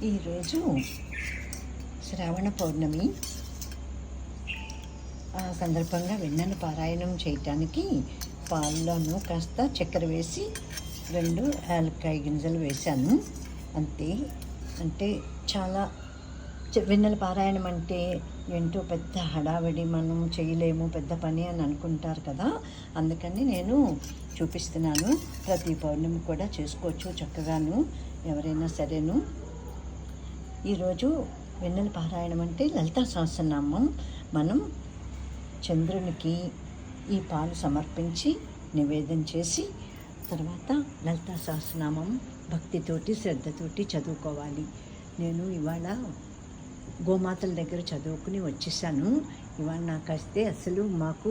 ఈరోజు శ్రావణ పౌర్ణమి. ఆ సందర్భంగా వెన్నెల పారాయణం చేయటానికి పాల్లోనూ కాస్త చక్కెర వేసి 2 యాలక్కాయ గింజలు వేశాను. అంతే. అంటే చాలా వెన్నెల పారాయణం అంటే ఏంటో పెద్ద హడావిడి, మనం చేయలేము, పెద్ద పని అని అనుకుంటారు కదా. అందుకని నేను చూపిస్తున్నాను. ప్రతి పౌర్ణమి కూడా చేసుకోవచ్చు చక్కగాను, ఎవరైనా సరేను. ఈరోజు వెన్నెల పారాయణం అంటే లలితా సహస్రనామం. మనం చంద్రునికి ఈ పాలు సమర్పించి నివేదన చేసి తర్వాత లలితా సహస్రనామం భక్తితోటి శ్రద్ధతోటి చదువుకోవాలి. నేను ఇవాళ గోమాతల దగ్గర చదువుకుని వచ్చేసాను. ఇవాళ నాకు వస్తే అసలు మాకు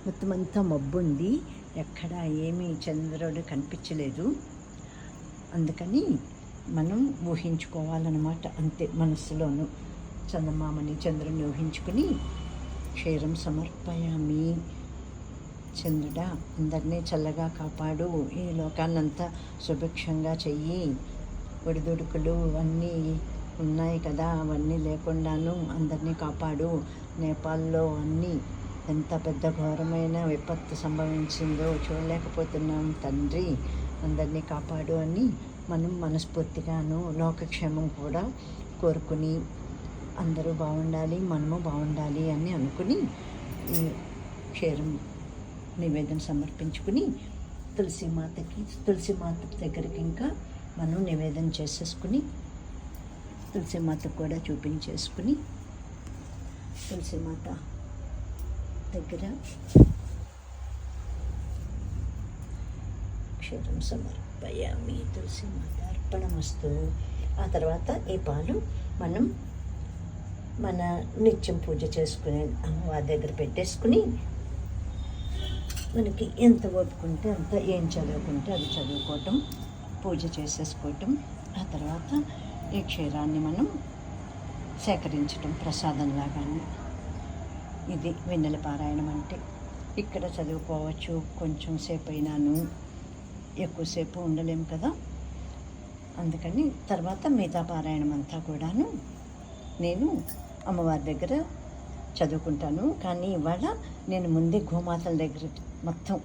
మొత్తం అంతా మబ్బు ఉంది, ఎక్కడ ఏమీ చంద్రుడు కనిపించలేదు. అందుకని మనం ఊహించుకోవాలన్నమాట, అంతే. మనస్సులోను చందమామని చంద్రుని ఊహించుకుని క్షీరం సమర్పయామి. చంద్రుడా, అందరినీ చల్లగా కాపాడు, ఈ లోకాన్నంతా సుభిక్షంగా చెయ్యి, ఒడిదుడుకులు అన్నీ ఉన్నాయి కదా, అవన్నీ లేకుండాను అందరినీ కాపాడు. నేపాల్లో అన్నీ ఎంత పెద్ద ఘోరమైన విపత్తు సంభవించిందో చూడలేకపోతున్నాం తండ్రి, అందరినీ కాపాడు అని మనం మనస్ఫూర్తిగాను లోకక్షేమం కూడా కోరుకుని అందరూ బాగుండాలి, మనము బాగుండాలి అని అనుకుని ఈ క్షీరం నివేదన సమర్పించుకుని తులసిమాత దగ్గరికి ఇంకా మనం నివేదన చేసేసుకుని తులసిమాత కూడా చూపించేసుకుని తులసిమాత దగ్గర క్షీరం సమర్పయామి, తులసిమాత అర్పణమస్తు. ఆ తర్వాత ఈ పాలు మనం మన నిత్యం పూజ చేసుకునే అమ్మవారి దగ్గర పెట్టేసుకుని మనకి ఎంత ఓపుకుంటే అంత, ఏం చదువుకుంటే అది చదువుకోవటం, పూజ చేసేసుకోవటం. ఆ తర్వాత ఈ క్షీరాన్ని మనం సేకరించటం ప్రసాదంలాగానే. ఇది వెన్నెల పారాయణం అంటే. ఇక్కడ చదువుకోవచ్చు, కొంచెం సేపు అయినాను, ఎక్కువసేపు ఉండలేము కదా. అందుకని తర్వాత మిగతా పారాయణం అంతా కూడాను నేను అమ్మవారి దగ్గర చదువుకుంటాను. కానీ ఇవాళ నేను ముందే గోమాతల దగ్గర మొత్తం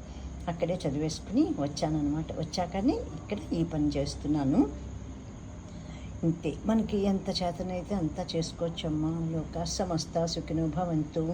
అక్కడే చదివేసుకుని వచ్చానన్నమాట. వచ్చాకనే ఇక్కడ ఈ పని చేస్తున్నాను. ఇంతే. మనకి ఎంత చేతనైతే అంతా చేసుకోవచ్చమ్మా. లోకా సమస్త సుఖినో భవంతు.